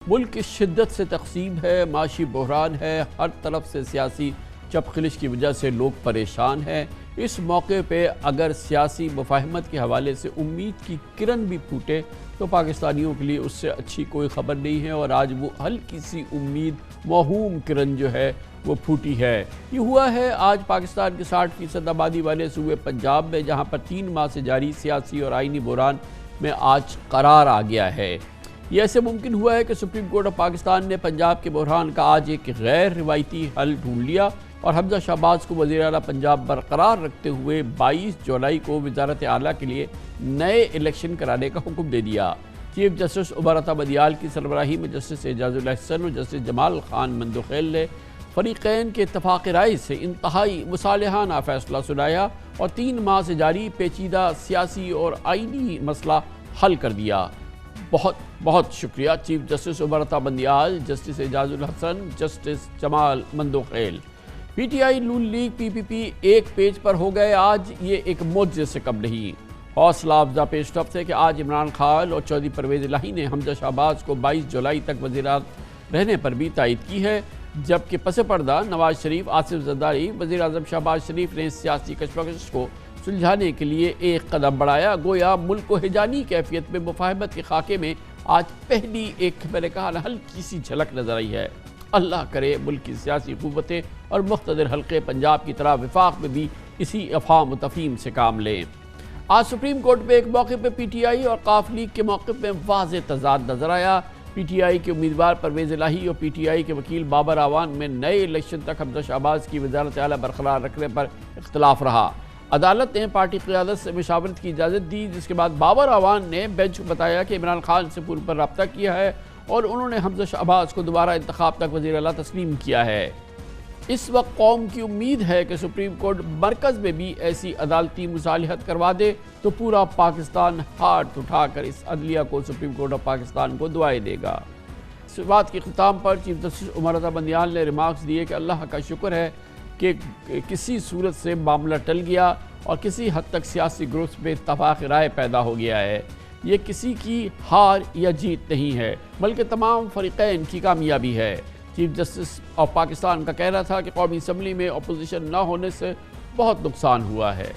ملک کی شدت سے تقسیم ہے، معاشی بحران ہے، ہر طرف سے سیاسی چپ خلش کی وجہ سے لوگ پریشان ہیں۔ اس موقع پہ اگر سیاسی مفاہمت کے حوالے سے امید کی کرن بھی پھوٹے تو پاکستانیوں کے لیے اس سے اچھی کوئی خبر نہیں ہے، اور آج وہ ہلکی سی امید موہوم کرن جو ہے وہ پھوٹی ہے۔ یہ ہوا ہے آج پاکستان کے 60% آبادی والے صوبے پنجاب میں، جہاں پر 3 ماہ سے جاری سیاسی اور آئینی بحران میں آج قرار آ گیا ہے۔ یہ ایسے ممکن ہوا ہے کہ سپریم کورٹ آف پاکستان نے پنجاب کے بحران کا آج ایک غیر روایتی حل ڈھونڈ لیا اور حمزہ شہباز کو وزیر اعلیٰ پنجاب برقرار رکھتے ہوئے 22 جولائی کو وزارت اعلیٰ کے لیے نئے الیکشن کرانے کا حکم دے دیا۔ چیف جسٹس عمر عطا بندیال کی سربراہی میں جسٹس اعجاز الاحسن اور جسٹس جمال خان مندوخیل نے فریقین کے اتفاق رائے سے انتہائی مصالحانہ فیصلہ سنایا اور 3 ماہ سے جاری پیچیدہ سیاسی اور آئینی مسئلہ حل کر دیا۔ بہت بہت شکریہ chief justice Umar Ata Bandial, justice Ijaz ul Ahsan, justice Jamal Mandokhail. P T I Noon league P P P ایک پیج پر ہو گئے آج، یہ ایک معجزے سے کم نہیں۔ حوصلہ افزا پیش رفت ہے کہ آج عمران خان اور چودھری پرویز الہی نے حمزہ شہباز کو 22 جولائی تک وزیر اعظم رہنے پر بھی تائید کی ہے، جبکہ پس پردہ نواز شریف، آصف زرداری، وزیر اعظم شہباز شریف نے سیاسی کشمکش کو سلجھانے کے لیے ایک قدم بڑھایا۔ گویا ملک کو ہیجانی کیفیت میں مفاہمت کے خاکے میں آج پہلی ایک میں نے کہا ہلکی سی جھلک نظر آئی ہے۔ اللہ کرے ملک کی سیاسی قوتیں اور مقتدر حلقے پنجاب کی طرح وفاق میں بھی اسی افہام و تفہیم سے کام لیں۔ آج سپریم کورٹ میں ایک موقع پہ پی ٹی آئی اور قاف لیگ کے موقف میں واضح تضاد نظر آیا۔ پی ٹی آئی کے امیدوار پرویز الہی اور پی ٹی آئی کے وکیل بابر اعوان میں نئے الیکشن تک حمزہ شہباز کی وزارت اعلیٰ برقرار رکھنے پر اختلاف رہا۔ عدالت نے پارٹی قیادت سے مشاورت کی اجازت دی، جس کے بعد بابر اعوان نے بینچ کو بتایا کہ عمران خان سے پور پر رابطہ کیا ہے اور انہوں نے حمزہ شہباز کو دوبارہ انتخاب تک وزیر اعلیٰ تسلیم کیا ہے۔ اس وقت قوم کی امید ہے کہ سپریم کورٹ مرکز میں بھی ایسی عدالتی مصالحت کروا دے تو پورا پاکستان ہاتھ اٹھا کر اس عدلیہ کو سپریم کورٹ آف پاکستان کو دعائیں دے گا۔ اس بات کے اختتام پر چیف جسٹس عمر عطا بندیال نے ریمارکس دیے کہ اللہ کا شکر ہے کہ کسی صورت سے معاملہ ٹل گیا اور کسی حد تک سیاسی گروپس میں اتفاق رائے پیدا ہو گیا ہے۔ یہ کسی کی ہار یا جیت نہیں ہے بلکہ تمام فریقین کی کامیابی ہے۔ چیف جسٹس آف پاکستان کا کہنا تھا کہ قومی اسمبلی میں اپوزیشن نہ ہونے سے بہت نقصان ہوا ہے۔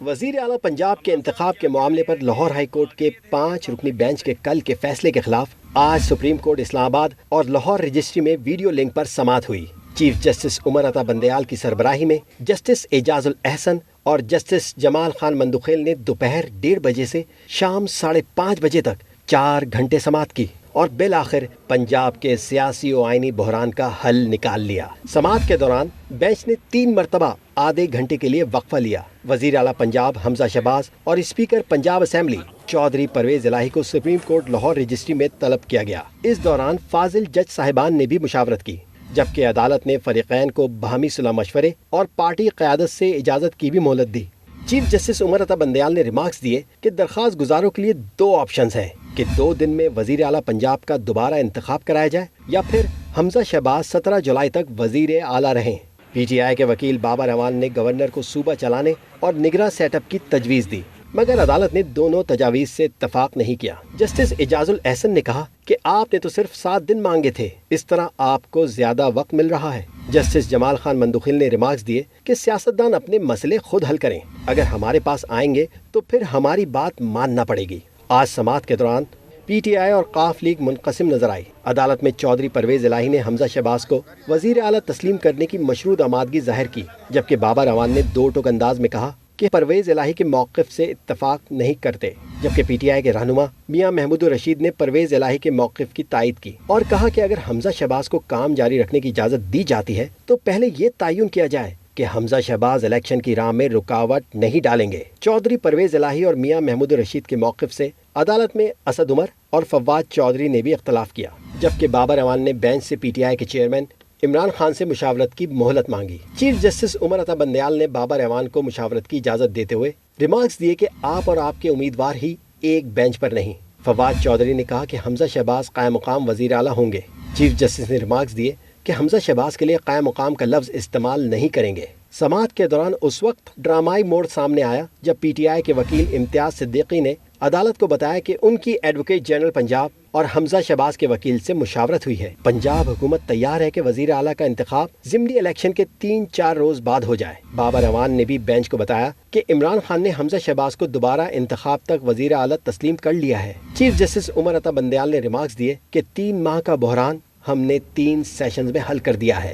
وزیر اعلیٰ پنجاب کے انتخاب کے معاملے پر لاہور ہائی کورٹ کے 5 رکنی بینچ کے کل کے فیصلے کے خلاف آج سپریم کورٹ اسلام آباد اور لاہور رجسٹری میں ویڈیو لنک پر سماعت ہوئی۔ چیف جسٹس عمر عطا بندیال کی سربراہی میں جسٹس اعجاز الاحسن اور جسٹس جمال خان مندوخیل نے دوپہر 1:30 بجے سے شام 5:30 بجے تک 4 گھنٹے سماعت کی اور بالآخر پنجاب کے سیاسی و آئینی بحران کا حل نکال لیا۔ سماعت کے دوران بینچ نے 3 مرتبہ آدھے گھنٹے کے لیے وقفہ لیا۔ وزیر اعلیٰ پنجاب حمزہ شہباز اور اسپیکر پنجاب اسمبلی چودھری پرویز الہی کو سپریم کورٹ لاہور رجسٹری میں طلب کیا گیا۔ اس دوران فاضل جج صاحبان نے بھی مشاورت کی، جبکہ عدالت نے فریقین کو باہمی صلاح مشورے اور پارٹی قیادت سے اجازت کی بھی مہلت دی۔ چیف جسٹس عمر عطا بندیال نے ریمارکس دیے کہ درخواست گزاروں کے لیے 2 آپشنز ہیں کہ 2 دن میں وزیر اعلیٰ پنجاب کا دوبارہ انتخاب کرایا جائے یا پھر حمزہ شہباز 17 جولائی تک وزیر اعلیٰ رہیں۔ پی ٹی آئی کے وکیل بابر اعوان نے گورنر کو صوبہ چلانے اور نگراں سیٹ اپ کی تجویز دی، مگر عدالت نے دونوں تجاویز سے اتفاق نہیں کیا۔ جسٹس اعجاز الاحسن نے کہا کہ آپ نے تو صرف 7 دن مانگے تھے، اس طرح آپ کو زیادہ وقت مل رہا ہے۔ جسٹس جمال خان مندوخیل نے ریمارکس دیے کہ سیاستدان اپنے مسئلے خود حل کریں، اگر ہمارے پاس آئیں گے تو پھر ہماری بات ماننا پڑے گی۔ آج سماعت کے دوران پی ٹی آئی اور قاف لیگ منقسم نظر آئی۔ عدالت میں چودھری پرویز الہی نے حمزہ شہباز کو وزیر اعلیٰ تسلیم کرنے کی مشروط آمادگی ظاہر کی، جبکہ بابر اعوان نے 2 ٹوک انداز میں کہا کہ پرویز الہی کے موقف سے اتفاق نہیں کرتے، جبکہ پی ٹی آئی کے رہنما میاں محمود الرشید نے پرویز الہی کے موقف کی تائید کی اور کہا کہ اگر حمزہ شہباز کو کام جاری رکھنے کی اجازت دی جاتی ہے تو پہلے یہ تعین کیا جائے کہ حمزہ شہباز الیکشن کی راہ میں رکاوٹ نہیں ڈالیں گے۔ چودھری پرویز الہی اور میاں محمود الرشید کے موقف سے عدالت میں اسد عمر اور فواد چودھری نے بھی اختلاف کیا، جبکہ بابر اعوان نے بینچ سے پی ٹی آئی کے چیئرمین عمران خان سے مشاورت کی مہلت مانگی۔ چیف جسٹس عمر عطا بندیال نے بابر اعوان کو مشاورت کی اجازت دیتے ہوئے ریمارکس دیے کہ آپ اور آپ کے امیدوار ہی ایک بینچ پر نہیں۔ فواد چودھری نے کہا کہ حمزہ شہباز قائم مقام وزیر اعلیٰ ہوں گے۔ چیف جسٹس نے ریمارکس دیے کہ حمزہ شہباز کے لیے قائم مقام کا لفظ استعمال نہیں کریں گے۔ سماعت کے دوران اس وقت ڈرامائی موڑ سامنے آیا جب پی ٹی آئی کے وکیل امتیاز صدیقی نے عدالت کو بتایا کہ ان کی ایڈوکیٹ جنرل پنجاب اور حمزہ شہباز کے وکیل سے مشاورت ہوئی ہے۔ پنجاب حکومت تیار ہے کہ وزیر اعلیٰ کا انتخاب ضمنی الیکشن کے 3-4 روز بعد ہو جائے۔ بابر اعوان نے بھی بینچ کو بتایا کہ عمران خان نے حمزہ شہباز کو دوبارہ انتخاب تک وزیر اعلیٰ تسلیم کر لیا ہے۔ چیف جسٹس عمر عطا بندیال نے ریمارکس دیے کہ 3 ماہ کا بحران ہم نے 3 سیشنز میں حل کر دیا ہے۔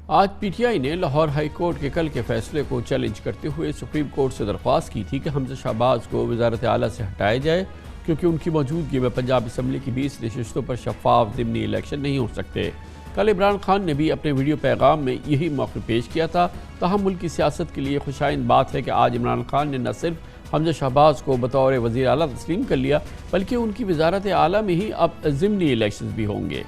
آج پی ٹی آئی نے لاہور ہائی کورٹ کے کل کے فیصلے کو چیلنج کرتے ہوئے سپریم کورٹ سے درخواست کی تھی کہ حمزہ شہباز کو وزارت اعلیٰ سے ہٹایا جائے کیونکہ ان کی موجودگی میں پنجاب اسمبلی کی 20 نشستوں پر شفاف ضمنی الیکشن نہیں ہو سکتے۔ کل عمران خان نے بھی اپنے ویڈیو پیغام میں یہی موقف پیش کیا تھا۔ تاہم ملک کی سیاست کے لیے خوشائند بات ہے کہ آج عمران خان نے نہ صرف حمزہ شہباز کو بطور وزیر اعلیٰ تسلیم کر لیا بلکہ ان کی وزارت اعلیٰ میں ہی اب ضمنی الیکشنز بھی ہوں گے۔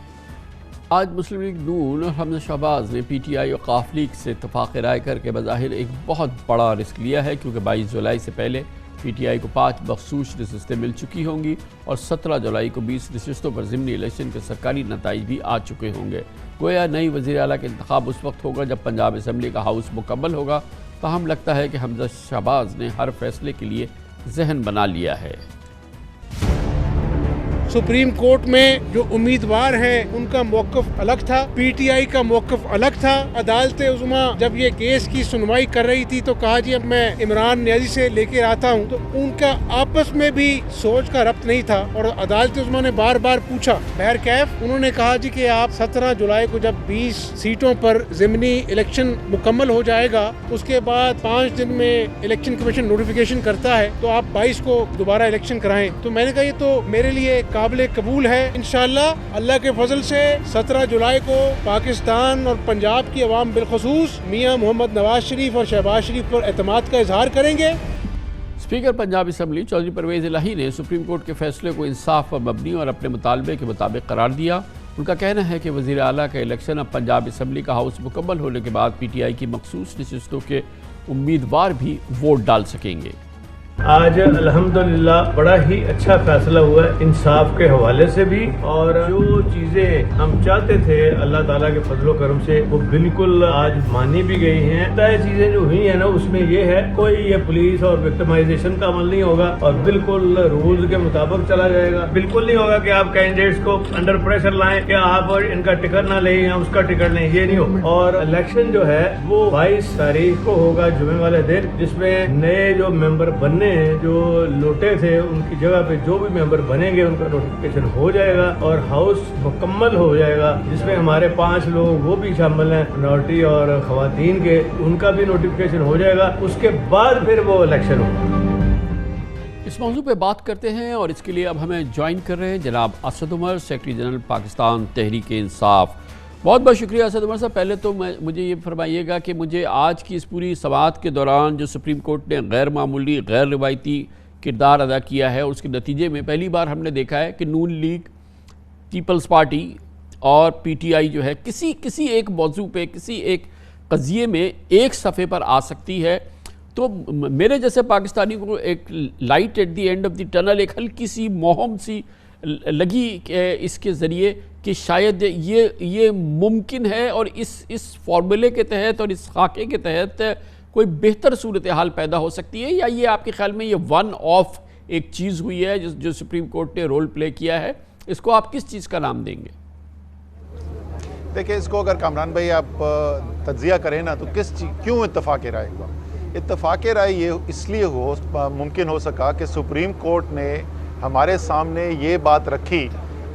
آج مسلم لیگ نون اور حمزہ شہباز نے پی ٹی آئی اور قاف لیگ سے اتفاق رائے کر کے بظاہر ایک بہت بڑا رسک لیا ہے کیونکہ 22 جولائی سے پہلے پی ٹی آئی کو 5 مخصوص نشستیں مل چکی ہوں گی اور 17 جولائی کو 20 نشستوں پر ضمنی الیکشن کے سرکاری نتائج بھی آ چکے ہوں گے۔ گویا نئی وزیر اعلیٰ کا انتخاب اس وقت ہوگا جب پنجاب اسمبلی کا ہاؤس مکمل ہوگا۔ تاہم لگتا ہے کہ حمزہ شہباز نے ہر فیصلے کے لیے ذہن بنا لیا ہے۔ سپریم کورٹ میں جو امیدوار ہیں ان کا موقف الگ تھا، پی ٹی آئی کا موقف الگ تھا۔ عدالت عظمیٰ جب یہ کیس کی سنوائی کر رہی تھی تو کہا جی اب میں عمران نیازی سے لے کے آتا ہوں، تو ان کا آپس میں بھی سوچ کا ربط نہیں تھا اور عدالت عظمیٰ نے بار بار پوچھا۔ بہرکیف انہوں نے کہا جی کہ آپ 17 جولائی کو جب 20 سیٹوں پر ضمنی الیکشن مکمل ہو جائے گا اس کے بعد 5 دن میں الیکشن کمیشن نوٹیفیکیشن کرتا ہے تو آپ 22 کو دوبارہ الیکشن کرائیں۔ تو میں نے کہا یہ تو میرے لیے قابل قبول ہے۔ انشاءاللہ اللہ کے فضل سے 17 جولائی کو پاکستان اور پنجاب کی عوام بالخصوص میاں محمد نواز شریف اور شہباز شریف پر اعتماد کا اظہار کریں گے۔ اسپیکر پنجاب اسمبلی چودھری پرویز الہی نے سپریم کورٹ کے فیصلے کو انصاف پر مبنی اور اپنے مطالبے کے مطابق قرار دیا۔ ان کا کہنا ہے کہ وزیر اعلیٰ کا الیکشن اب پنجاب اسمبلی کا ہاؤس مکمل ہونے کے بعد پی ٹی آئی کی مخصوص نشستوں کے امیدوار بھی ووٹ ڈال سکیں گے۔ آج الحمدللہ بڑا ہی اچھا فیصلہ ہوا ہے انصاف کے حوالے سے بھی، اور جو چیزیں ہم چاہتے تھے اللہ تعالیٰ کے فضل و کرم سے وہ بالکل آج مانی بھی گئی ہیں۔ طے چیزیں جو ہوئی ہیں نا اس میں یہ ہے کوئی یہ پولیس اور وکٹمائزیشن کا عمل نہیں ہوگا اور بالکل رولز کے مطابق چلا جائے گا۔ بالکل نہیں ہوگا کہ آپ کینڈیڈیٹس کو انڈر پریشر لائیں کہ آپ ان کا ٹکٹ نہ لیں یا اس کا ٹکٹ لیں، یہ نہیں ہوگا۔ اور الیکشن جو ہے وہ 22 تاریخ کو ہوگا جمعے والے دن، جس میں نئے جو ممبر بننے جو لوٹے تھے ان کی جگہ پہ جو بھی ممبر بنیں گے ان کا نوٹیفیکیشن ہو جائے گا اور ہاؤس مکمل ہو جائے گا، جس میں ہمارے 5 لوگ وہ بھی شامل ہیں منارٹی اور خواتین کے، ان کا بھی نوٹیفیکیشن ہو جائے گا۔ اس کے بعد پھر وہ الیکشن ہوگا۔ اس موضوع پہ بات کرتے ہیں اور اس کے لیے اب ہمیں جوائن کر رہے ہیں جناب اسد عمر، سیکرٹری جنرل پاکستان تحریک انصاف۔ بہت بہت شکریہ اسد عمر صاحب۔ پہلے تو مجھے یہ فرمائیے گا کہ مجھے آج کی اس پوری سماعت کے دوران جو سپریم کورٹ نے غیر معمولی غیر روایتی کردار ادا کیا ہے اور اس کے نتیجے میں پہلی بار ہم نے دیکھا ہے کہ نون لیگ، پیپلز پارٹی اور پی ٹی آئی جو ہے کسی ایک موضوع پہ کسی ایک قضیے میں ایک صفحے پر آ سکتی ہے۔ تو میرے جیسے پاکستانی کو ایک light at the end of the tunnel, ایک ہلکی سی مہم سی لگی کہ اس کے ذریعے کہ شاید یہ ممکن ہے اور اس فارمولے کے تحت اور اس خاکے کے تحت کوئی بہتر صورتحال پیدا ہو سکتی ہے، یا یہ آپ کے خیال میں یہ ون آف ایک چیز ہوئی ہے جو سپریم کورٹ نے رول پلے کیا ہے، اس کو آپ کس چیز کا نام دیں گے؟ دیکھیں، اس کو اگر کامران بھائی آپ تجزیہ کریں نا تو کیوں اتفاق رائے ہوا؟ اتفاق رائے یہ اس لیے ممکن ہو سکا کہ سپریم کورٹ نے ہمارے سامنے یہ بات رکھی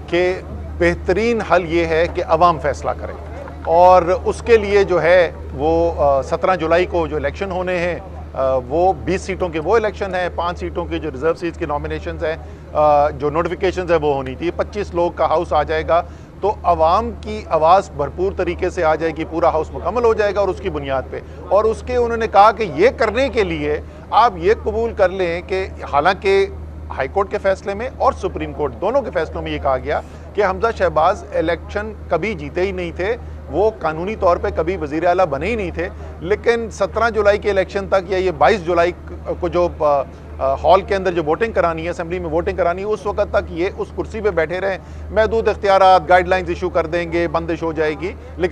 کہ بہترین حل یہ ہے کہ عوام فیصلہ کرے، اور اس کے لیے جو ہے وہ 17 جولائی کو جو الیکشن ہونے ہیں وہ 20 سیٹوں کے وہ الیکشن ہیں، 5 سیٹوں کے جو ریزرو سیٹس کی نامینیشنز ہیں، جو نوٹیفیکیشنز ہیں وہ ہونی تھی، 25 لوگ کا ہاؤس آ جائے گا تو عوام کی آواز بھرپور طریقے سے آ جائے گی، پورا ہاؤس مکمل ہو جائے گا، اور اس کی بنیاد پہ اور اس کے انہوں نے کہا کہ یہ کرنے کے لیے آپ یہ قبول کر لیں کہ حالانکہ ہائی کورٹ کے فیصلے میں اور سپریم کورٹ دونوں کے فیصلوں میں یہ کہا گیا کہ حمزہ شہباز الیکشن کبھی جیتے ہی نہیں تھے، وہ قانونی طور پہ کبھی وزیر اعلیٰ بنے ہی نہیں تھے، لیکن 17 جولائی کے الیکشن تک یا یہ 22 جولائی کو جو ہال کے اندر جو ووٹنگ کرانی ہے، اسمبلی میں ووٹنگ کرانی ہے، اس وقت تک یہ اس کرسی پہ بیٹھے رہیں، محدود اختیارات، گائیڈ لائنز ایشو کر دیں گے، بندش ہو جائے گی، لیکن